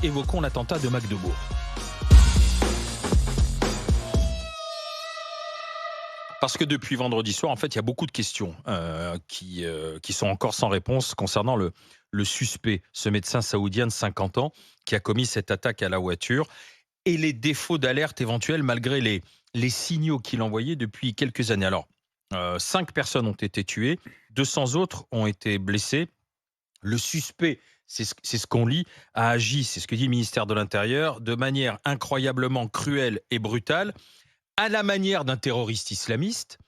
évoquons l'attentat de Magdebourg. Parce que depuis vendredi soir, en fait, il y a beaucoup de questions qui sont encore sans réponse concernant le suspect, ce médecin saoudien de 50 ans qui a commis cette attaque à la voiture et les défauts d'alerte éventuels malgré les signaux qu'il envoyait depuis quelques années. Alors, 5 personnes ont été tuées, 200 autres ont été blessées. Le suspect, c'est ce qu'on lit, a agi, c'est ce que dit le ministère de l'Intérieur, de manière incroyablement cruelle et brutale, à la manière d'un terroriste islamiste,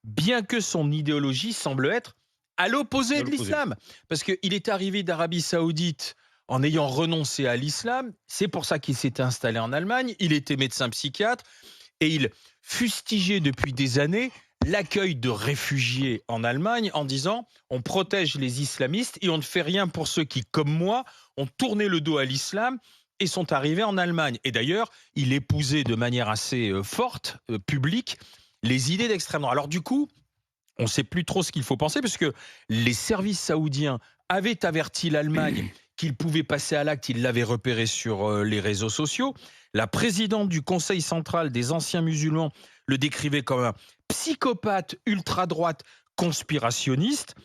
bien que son idéologie semble être à l'opposé de l'islam. Parce qu'il est arrivé d'Arabie Saoudite en ayant renoncé à l'islam, c'est pour ça qu'il s'était installé en Allemagne, il était médecin psychiatre, et il fustigeait depuis des années l'accueil de réfugiés en Allemagne en disant on protège les islamistes et on ne fait rien pour ceux qui, comme moi, ont tourné le dos à l'islam et sont arrivés en Allemagne. Et d'ailleurs, il épousait de manière assez forte, publique, les idées d'extrême droite. Alors du coup, on ne sait plus trop ce qu'il faut penser parce que les services saoudiens avaient averti l'Allemagne qu'il pouvait passer à l'acte, ils l'avaient repéré sur les réseaux sociaux. La présidente du Conseil central des anciens musulmans le décrivait comme un psychopathe ultra-droite conspirationniste.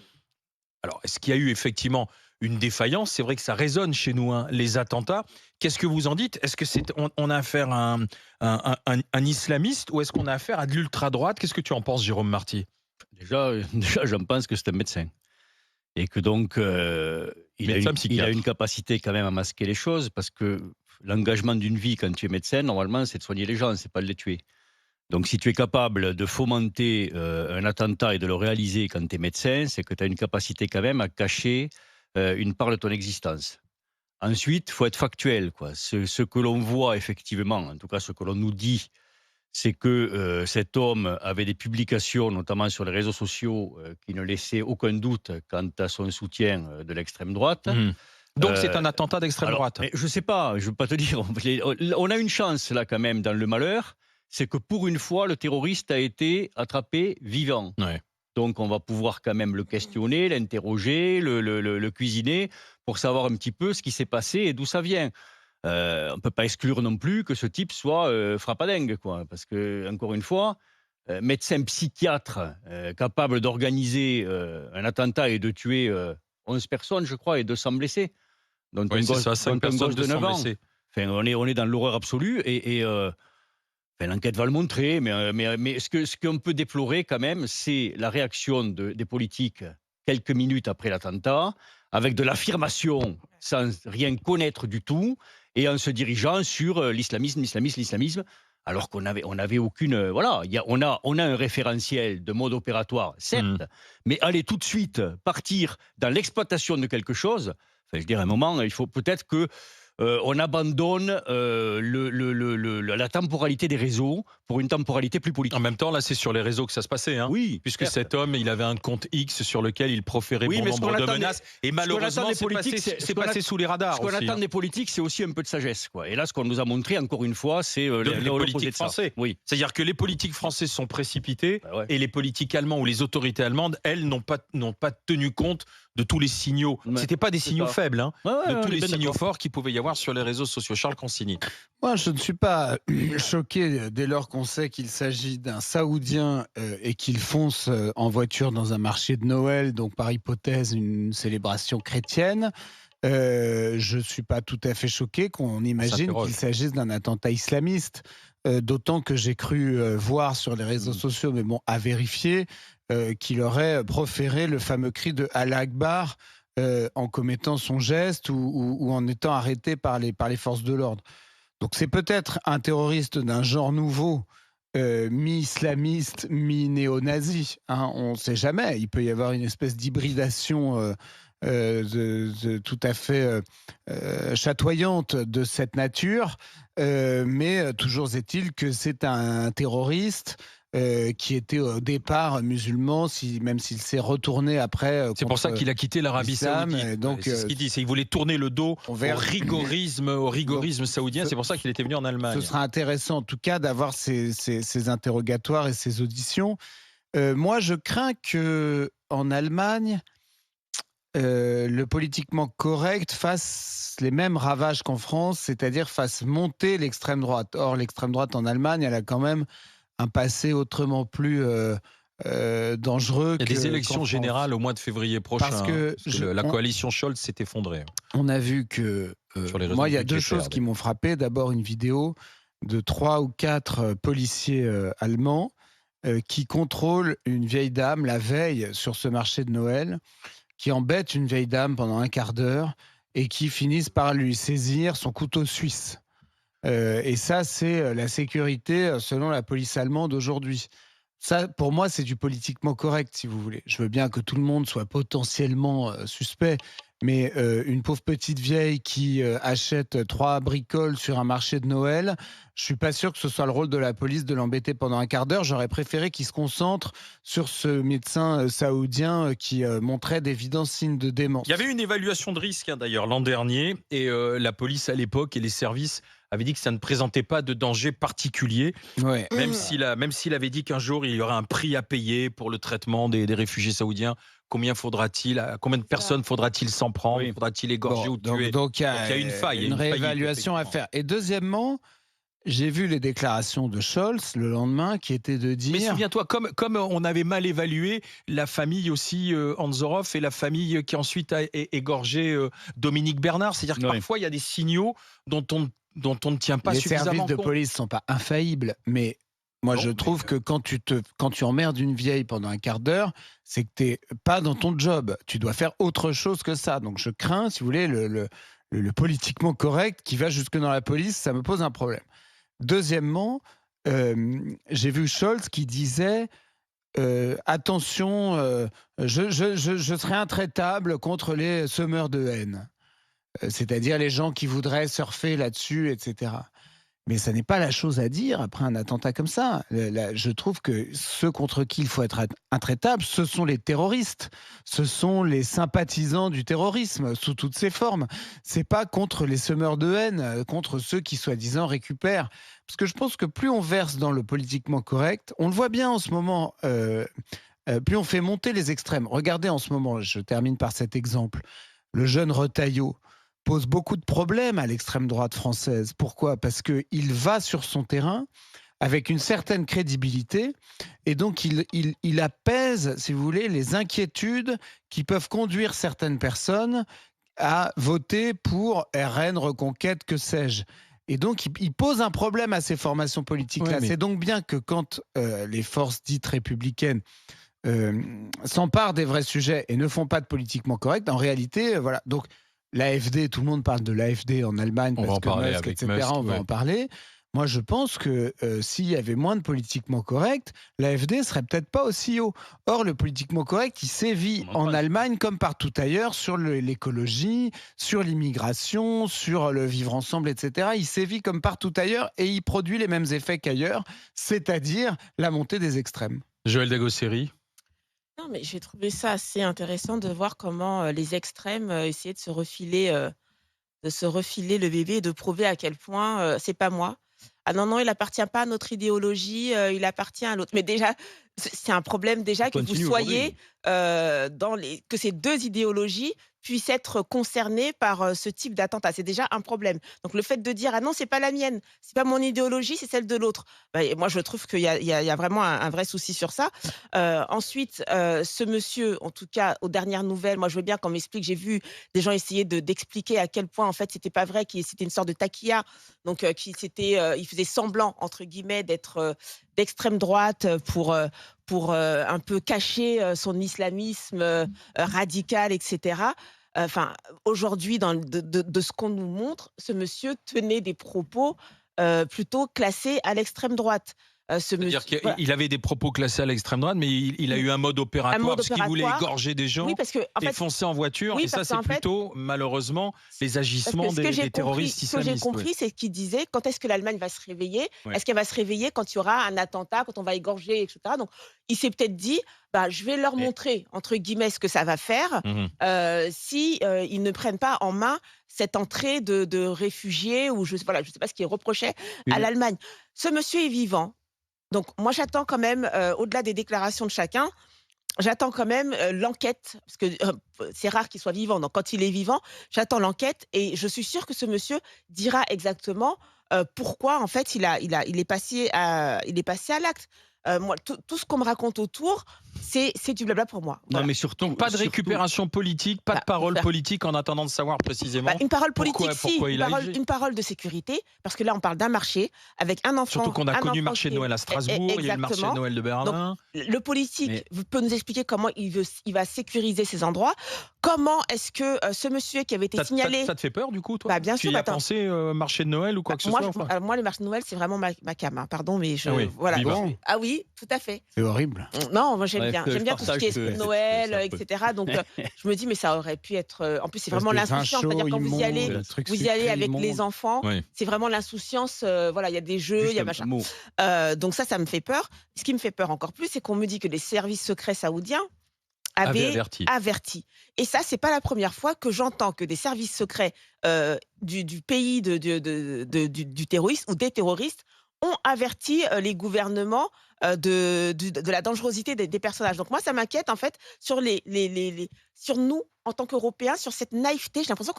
Alors, est-ce qu'il y a eu effectivement une défaillance? C'est vrai que ça résonne chez nous, hein, les attentats. Qu'est-ce que vous en dites? Est-ce que on a affaire à un islamiste ou est-ce qu'on a affaire à de l'ultra-droite? Qu'est-ce que tu en penses, Jérôme Marty? Déjà, j'en pense que c'est un médecin. Et que donc, il a une capacité quand même à masquer les choses, parce que l'engagement d'une vie quand tu es médecin, normalement, c'est de soigner les gens, c'est pas de les tuer. Donc, si tu es capable de fomenter un attentat et de le réaliser quand tu es médecin, c'est que tu as une capacité quand même à cacher une part de ton existence. Ensuite, il faut être factuel, quoi. Ce que l'on voit effectivement, en tout cas ce que l'on nous dit, c'est que cet homme avait des publications, notamment sur les réseaux sociaux, qui ne laissaient aucun doute quant à son soutien de l'extrême droite. Donc c'est un attentat d'extrême droite. Mais je ne sais pas, je ne veux pas te dire. On a une chance là quand même dans le malheur, c'est que pour une fois, le terroriste a été attrapé vivant. Ouais. Donc on va pouvoir quand même le questionner, l'interroger, le cuisiner, pour savoir un petit peu ce qui s'est passé et d'où ça vient. On ne peut pas exclure non plus que ce type soit frappadingue, quoi. Parce que, encore une fois, médecin psychiatre capable d'organiser un attentat et de tuer 11 personnes, je crois, et 200 blessés. Dont Oui, c'est ça, 5 personnes, de 9 ans. blessés. Enfin, on est dans l'horreur absolue et l'enquête va le montrer. Mais ce qu'on peut déplorer quand même, c'est la réaction des politiques quelques minutes après l'attentat, avec de l'affirmation sans rien connaître du tout, et en se dirigeant sur l'islamisme, alors qu'on avait aucune... Voilà, on a un référentiel de mode opératoire, certes, mais aller tout de suite partir dans l'exploitation de quelque chose, enfin, je veux dire, à un moment, il faut peut-être que on abandonne la temporalité des réseaux pour une temporalité plus politique. En même temps, là, c'est sur les réseaux que ça se passait. Hein, oui, puisque certes. Cet homme, il avait un compte X sur lequel il proférait bon nombre de menaces. Et malheureusement, c'est passé sous les radars. Ce qu'on attend des politiques, c'est aussi un peu de sagesse, quoi. Et là, ce qu'on nous a montré, encore une fois, c'est les politiques français. Oui. C'est-à-dire que les politiques français sont précipités et les politiques allemands ou les autorités allemandes, elles, n'ont pas tenu compte de tous les signaux. C'était pas des signaux faibles, hein, de tous les signaux forts qu'il pouvait y avoir sur les réseaux sociaux. Charles Consigny. Moi, je ne suis pas choqué dès lors qu'on sait qu'il s'agit d'un Saoudien et qu'il fonce en voiture dans un marché de Noël, donc par hypothèse une célébration chrétienne. Je ne suis pas tout à fait choqué qu'on imagine qu'il s'agisse d'un attentat islamiste, d'autant que j'ai cru voir sur les réseaux sociaux, mais bon, à vérifier, qu'il aurait proféré le fameux cri de Allah Akbar en commettant son geste ou en étant arrêté par les forces de l'ordre. Donc c'est peut-être un terroriste d'un genre nouveau, mi-islamiste, mi-néo-nazi. Hein, on ne sait jamais. Il peut y avoir une espèce d'hybridation tout à fait chatoyante de cette nature. Mais toujours est-il que c'est un terroriste qui était au départ musulman, même s'il s'est retourné après. C'est pour ça qu'il a quitté l'Arabie Saoudite. Donc, c'est ce qu'il dit, il voulait tourner le dos au rigorisme saoudien. C'est pour ça qu'il était venu en Allemagne. Ce sera intéressant en tout cas d'avoir ces interrogatoires et ces auditions. Moi, je crains que en Allemagne, le politiquement correct fasse les mêmes ravages qu'en France, c'est-à-dire fasse monter l'extrême droite. Or, l'extrême droite en Allemagne, elle a quand même un passé autrement plus dangereux Il y a des qu'en élections France. générales au mois de février prochain, Parce que la coalition Scholz s'est effondrée on a vu que, sur les raisons moi, il y a deux budgétaires, choses qui d'ailleurs. m'ont frappé. D'abord, une vidéo de 3 ou 4 policiers allemands qui contrôlent une vieille dame la veille sur ce marché de Noël, qui embêtent une vieille dame pendant un quart d'heure et qui finissent par lui saisir son couteau suisse. Et ça, c'est la sécurité selon la police allemande aujourd'hui. Ça, pour moi, c'est du politiquement correct, si vous voulez. Je veux bien que tout le monde soit potentiellement suspect, mais une pauvre petite vieille qui achète 3 bricoles sur un marché de Noël, je suis pas sûr que ce soit le rôle de la police de l'embêter pendant un quart d'heure. J'aurais préféré qu'il se concentre sur ce médecin saoudien qui montrait d'évidents signes de démence. Il y avait une évaluation de risque d'ailleurs l'an dernier et la police à l'époque et les services avaient dit que ça ne présentait pas de danger particulier, Ouais. même s'il avait dit qu'un jour il y aurait un prix à payer pour le traitement des réfugiés saoudiens. Combien de personnes faudra-t-il s'en prendre? Oui. Faudra-t-il égorger ou tuer? Donc il y a, il y a une faille, il y a une une faillite, réévaluation à effectivement. faire. Et deuxièmement, j'ai vu les déclarations de Scholz le lendemain qui étaient de Mais dire... souviens-toi, comme on avait mal évalué la famille aussi Anzorov et la famille qui ensuite a égorgé Dominique Bernard, c'est-à-dire que Oui. parfois il y a des signaux dont on ne tient pas Les suffisamment services de compte. police ne sont pas infaillibles, mais moi Non, je mais, trouve que quand tu emmerdes une vieille pendant un quart d'heure, c'est que tu n'es pas dans ton job. Tu dois faire autre chose que ça. Donc je crains, si vous voulez, le politiquement correct qui va jusque dans la police, ça me pose un problème. Deuxièmement, j'ai vu Scholz qui disait attention, je serai intraitable contre les semeurs de haine. C'est-à-dire les gens qui voudraient surfer là-dessus, etc. Mais ça n'est pas la chose à dire après un attentat comme ça. Je trouve que ceux contre qui il faut être intraitable, ce sont les terroristes. Ce sont les sympathisants du terrorisme sous toutes ses formes. C'est pas contre les semeurs de haine, contre ceux qui soi-disant récupèrent. Parce que je pense que plus on verse dans le politiquement correct, on le voit bien en ce moment, plus on fait monter les extrêmes. Regardez en ce moment, je termine par cet exemple, le jeune Retailleau pose beaucoup de problèmes à l'extrême droite française. Pourquoi? Parce qu'il va sur son terrain avec une certaine crédibilité et donc il apaise, si vous voulez, les inquiétudes qui peuvent conduire certaines personnes à voter pour RN, Reconquête, que sais-je. Et donc, il pose un problème à ces formations politiques-là. Ouais, mais- C'est donc bien que quand les forces dites républicaines s'emparent des vrais sujets et ne font pas de politiquement correct, en réalité, voilà. Donc, l'AfD, tout le monde parle de l'AfD en Allemagne On va parce en que parler Musk, avec etc., Musk, on va ouais. en parler. Moi, je pense que s'il y avait moins de politiquement correct, l'AfD serait peut-être pas aussi haut. Or, le politiquement correct, il sévit On en en parle. Allemagne comme partout ailleurs sur l'écologie, sur l'immigration, sur le vivre ensemble, etc. Il sévit comme partout ailleurs et il produit les mêmes effets qu'ailleurs, c'est-à-dire la montée des extrêmes. Joël Dagosseri. Non, mais j'ai trouvé ça assez intéressant de voir comment les extrêmes essayaient de se refiler le bébé et de prouver à quel point c'est pas moi. Ah non, non, il appartient pas à notre idéologie, il appartient à l'autre. Mais déjà, c'est un problème déjà que vous Continue soyez aujourd'hui. que ces deux idéologies puissent être concernées par ce type d'attentat. C'est déjà un problème. Donc le fait de dire ah non, c'est pas la mienne, c'est pas mon idéologie, c'est celle de l'autre. Bah, et moi, je trouve qu'il y a vraiment un vrai souci sur ça. Ensuite, ce monsieur, en tout cas, aux dernières nouvelles, moi, je veux bien qu'on m'explique. J'ai vu des gens essayer d'expliquer à quel point, en fait, c'était pas vrai, que c'était une sorte de taquilla. Donc, il faisait semblant, entre guillemets, d'être d'extrême droite pour un peu cacher son islamisme radical, etc. Enfin, aujourd'hui, de ce qu'on nous montre, ce monsieur tenait des propos plutôt classés à l'extrême droite. Ce C'est-à-dire monsieur, voilà, qu'il avait des propos classés à l'extrême droite, mais il a eu un mode opératoire mode parce qu'il voulait opératoire. égorger des gens Oui, parce que en et fait, foncer en voiture. oui, Et ça, parce c'est qu'en fait, plutôt, malheureusement, les parce agissements que ce que des j'ai compris, terroristes ce que j'ai islamistes. compris, c'est qu'il disait quand est-ce que l'Allemagne va se réveiller? Ouais. Est-ce qu'elle va se réveiller quand il y aura un attentat, quand on va égorger, etc. Donc, il s'est peut-être dit, bah, je vais leur Et- montrer entre guillemets ce que ça va faire Mhm. si ils ne prennent pas en main cette entrée de réfugiés ou voilà, je sais pas ce qui est reproché à Oui. l'Allemagne. Ce monsieur est vivant. Donc moi j'attends quand même, au-delà des déclarations de chacun, j'attends quand même, l'enquête parce que, c'est rare qu'il soit vivant, donc quand il est vivant, j'attends l'enquête et je suis sûre que ce monsieur dira exactement, pourquoi en fait il est passé à l'acte. Moi tout ce qu'on me raconte autour, c'est du blabla pour moi. Non, Voilà. mais surtout, Donc pas de récupération politique, pas de Bah, parole faire politique en attendant de savoir précisément une parole politique pourquoi il a agi. une parole de sécurité, parce que là on parle d'un marché avec un enfant Surtout qu'on a connu le marché de qui est Noël à Strasbourg, il y a eu le marché de exactement. Noël de Donc Berlin. le politique Mais peut nous expliquer comment il va sécuriser ces endroits. Comment est-ce que, ce monsieur qui avait été signalé Ça te fait peur du coup, toi? bah, bien Tu sûr, y as attends. pensé, marché de Noël ou quoi Bah, que ce moi, soit? Enfin alors moi, les marchés de Noël, c'est vraiment ma came, hein, pardon, mais Ah oui, voilà. viva. Bon, Ah oui, tout à fait. c'est horrible. Non, moi j'aime ouais, bien. je J'aime bien tout ce partage qui est esprit de Noël, c'est un peu. etc. Donc, je me dis, mais ça aurait pu être. En plus, c'est Espèce vraiment de vin l'insouciance. chaud, C'est-à-dire quand vous y allez, immonde, truc vous y allez sucré, avec les immonde. enfants. Oui. C'est vraiment l'insouciance. Voilà, il y a des jeux, il Juste y a un machin. mot. Donc ça me fait peur. Ce qui me fait peur encore plus, c'est qu'on me dit que les services secrets saoudiens Avait avaient averti. averti. Et ça, c'est pas la première fois que j'entends que des services secrets du pays du terroriste ou des terroristes ont averti les gouvernements de la dangerosité des personnages. Donc moi, ça m'inquiète en fait sur sur nous en tant qu'Européens, sur cette naïveté. J'ai l'impression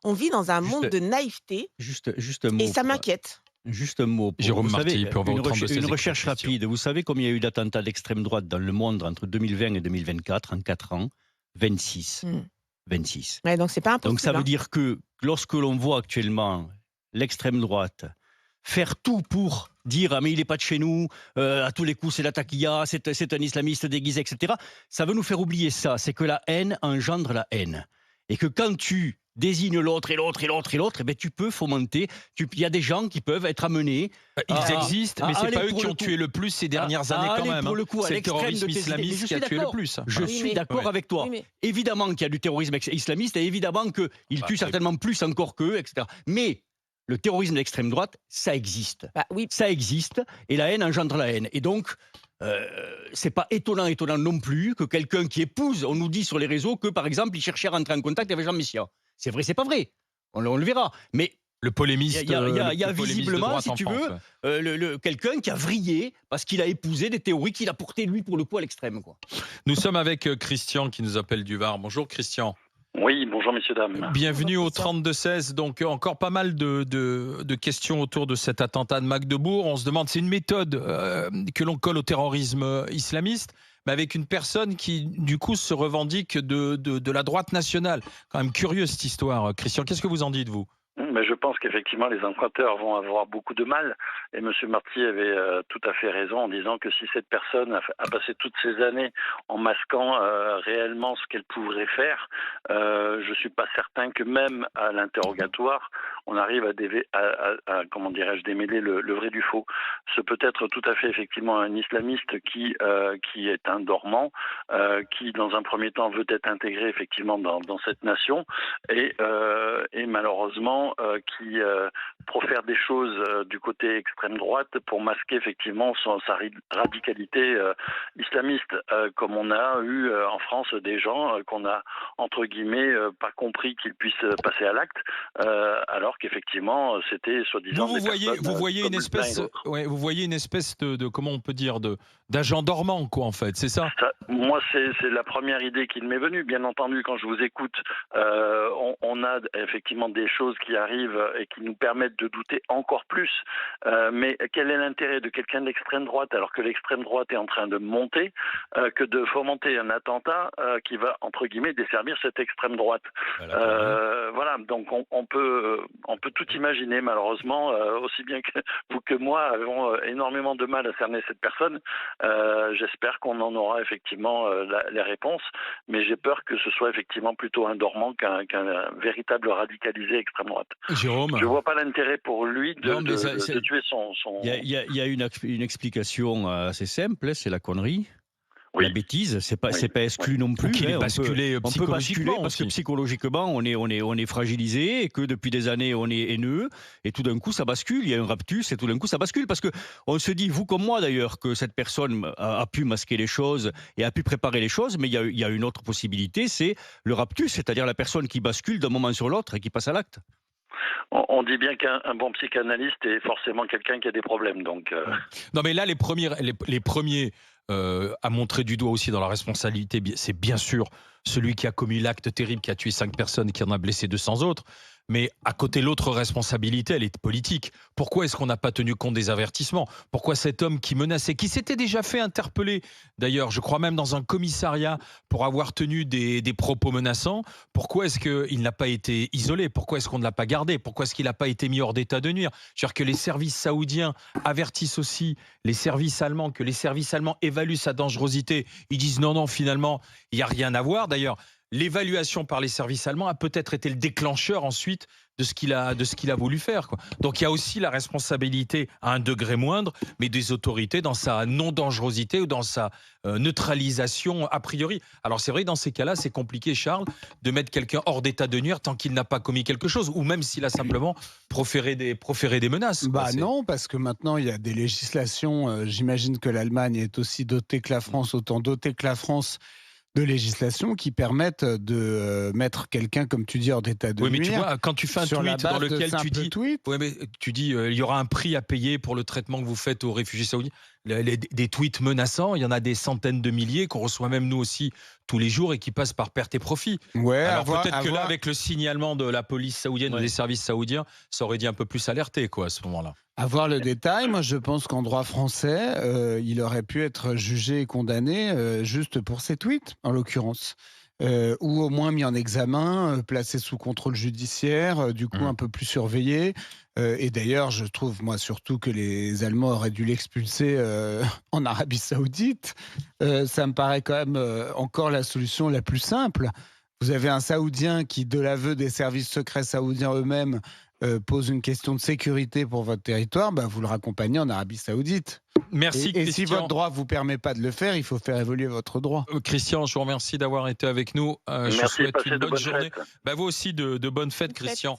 on vit dans un monde Juste, de naïveté juste un et mot. ça m'inquiète. Juste un mot. Jérôme Vous savez, Marty, pour votre de ses une recherche explications. rapide. Vous savez combien il y a eu d'attentats d'extrême droite dans le monde entre 2020 et 2024, en 4 ans? 26. Mm. 26. Ouais, donc c'est pas impossible. Donc ça veut hein. dire que lorsque l'on voit actuellement l'extrême droite faire tout pour dire ah mais il n'est pas de chez nous, à tous les coups c'est la taquilla, c'est un islamiste déguisé, etc. Ça veut nous faire oublier ça, c'est que la haine engendre la haine. Et que quand tu désignes l'autre et l'autre et l'autre et l'autre, eh ben, tu peux fomenter, il y a des gens qui peuvent être amenés. Ils existent, mais c'est aller pas eux pour qui le ont coup- tué le plus ces dernières à années quand aller même. pour le coup à C'est le l'extrême terrorisme de tes idées. Mais islamiste je qui a suis tué le d'accord. plus. Je Oui, suis mais- d'accord Ouais. avec toi. Oui, mais- Évidemment qu'il y a du terrorisme islamiste et évidemment qu'il tue après- certainement plus encore qu'eux, etc. Mais le terrorisme d'extrême droite, ça existe. Bah oui. Ça existe et la haine engendre la haine. Et donc, c'est pas étonnant non plus que quelqu'un qui épouse, on nous dit sur les réseaux que par exemple, il cherchait à rentrer en contact avec Jean Messia. C'est vrai, c'est pas vrai. On le verra. Mais Le polémiste. il y a le polémiste de visiblement, droite si en tu France, veux, ouais. quelqu'un qui a vrillé parce qu'il a épousé des théories qu'il a portées, lui, pour le coup, à l'extrême. Quoi. Nous sommes avec Christian qui nous appelle du Var. Bonjour Christian. Oui, bonjour messieurs, dames. Bienvenue au Christian. 32-16. Donc encore pas mal de questions autour de cet attentat de Magdebourg. On se demande, c'est une méthode que l'on colle au terrorisme islamiste, mais avec une personne qui du coup se revendique de la droite nationale. Quand même curieux cette histoire. Christian, qu'est-ce que vous en dites vous? Mais je pense qu'effectivement, les emprunteurs vont avoir beaucoup de mal. Et M. Marty avait tout à fait raison en disant que si cette personne a passé toutes ces années en masquant réellement ce qu'elle pourrait faire, je ne suis pas certain que même à l'interrogatoire, on arrive à comment dirais-je, démêler le vrai du faux. Ce peut être tout à fait effectivement un islamiste qui est un dormant, qui dans un premier temps veut être intégré effectivement dans cette nation et malheureusement qui profère des choses du côté extrême droite pour masquer effectivement sa radicalité islamiste, comme on a eu en France des gens qu'on a entre guillemets pas compris qu'ils puissent passer à l'acte, alors qu'effectivement c'était soi-disant Vous voyez une espèce, vous voyez une espèce de comment on peut dire d'agent dormant quoi en fait, c'est ça? Moi c'est la première idée qui m'est venue. Bien entendu, quand je vous écoute, on a effectivement des choses qui arrivent et qui nous permettent de douter encore plus. Mais quel est l'intérêt de quelqu'un de l'extrême droite alors que l'extrême droite est en train de monter, que de fomenter un attentat qui va entre guillemets desservir cette extrême droite. Voilà, donc on peut tout imaginer malheureusement, aussi bien que vous que moi avons énormément de mal à cerner cette personne. J'espère qu'on en aura effectivement les réponses, mais j'ai peur que ce soit effectivement plutôt un dormant qu'un véritable radicalisé extrême droite. Jérôme. Je vois pas l'intérêt pour lui de tuer son. Il y a une explication assez simple, c'est la connerie. Oui. La bêtise, c'est pas exclu non plus. Qu'il est On basculé peut basculer psychologiquement parce que aussi. psychologiquement on est fragilisé et que depuis des années on est haineux et tout d'un coup ça bascule. Il y a un raptus et tout d'un coup ça bascule parce que on se dit, vous comme moi d'ailleurs, que cette personne a pu masquer les choses et a pu préparer les choses, mais il y a une autre possibilité, c'est le raptus, c'est-à-dire la personne qui bascule d'un moment sur l'autre et qui passe à l'acte. On dit bien qu'un bon psychanalyste est forcément quelqu'un qui a des problèmes. Donc, Non, mais là, les premiers à montrer du doigt aussi dans la responsabilité, c'est bien sûr celui qui a commis l'acte terrible, qui a tué 5 personnes et qui en a blessé 200 autres. Mais à côté, l'autre responsabilité, elle est politique. Pourquoi est-ce qu'on n'a pas tenu compte des avertissements? Pourquoi cet homme qui menaçait, qui s'était déjà fait interpeller, d'ailleurs, je crois même dans un commissariat, pour avoir tenu des propos menaçants, pourquoi est-ce qu'il n'a pas été isolé? Pourquoi est-ce qu'on ne l'a pas gardé? Pourquoi est-ce qu'il n'a pas été mis hors d'état de nuire? C'est-à-dire que les services saoudiens avertissent aussi les services allemands, que les services allemands évaluent sa dangerosité. Ils disent non, non, finalement, il n'y a rien à voir. D'ailleurs, l'évaluation par les services allemands a peut-être été le déclencheur ensuite de ce qu'il a voulu faire, quoi. Donc il y a aussi la responsabilité à un degré moindre, mais des autorités dans sa non-dangerosité ou dans sa neutralisation a priori. Alors c'est vrai que dans ces cas-là, c'est compliqué, Charles, de mettre quelqu'un hors d'état de nuire tant qu'il n'a pas commis quelque chose, ou même s'il a simplement proféré des menaces. Bah non, parce que maintenant il y a des législations. J'imagine que l'Allemagne est aussi dotée que la France, autant dotée que la France, de législation qui permettent de mettre quelqu'un, comme tu dis, hors d'état de nuire. Oui, mais tu vois, quand tu fais un tweet dans lequel tu dis, il y aura un prix à payer pour le traitement que vous faites aux réfugiés saoudiens, des tweets menaçants, il y en a des centaines de milliers qu'on reçoit même nous aussi tous les jours et qui passent par perte et profit. Ouais, alors peut-être que là, avec le signalement de la police saoudienne ou des services saoudiens, ça aurait dit un peu plus alerter, quoi, à ce moment-là. Avoir le détail, moi je pense qu'en droit français, il aurait pu être jugé et condamné juste pour ses tweets, en l'occurrence. Ou au moins mis en examen, placé sous contrôle judiciaire, du coup un peu plus surveillé. Et d'ailleurs, je trouve, moi, surtout que les Allemands auraient dû l'expulser en Arabie Saoudite. Ça me paraît quand même encore la solution la plus simple. Vous avez un Saoudien qui, de l'aveu des services secrets saoudiens eux-mêmes, pose une question de sécurité pour votre territoire, bah, vous le raccompagnez en Arabie Saoudite. Merci, et Christian. si votre droit ne vous permet pas de le faire, il faut faire évoluer votre droit. Christian, je vous remercie d'avoir été avec nous. Je vous souhaite une bonne journée. Bah, vous aussi, de bonnes fêtes, Christian.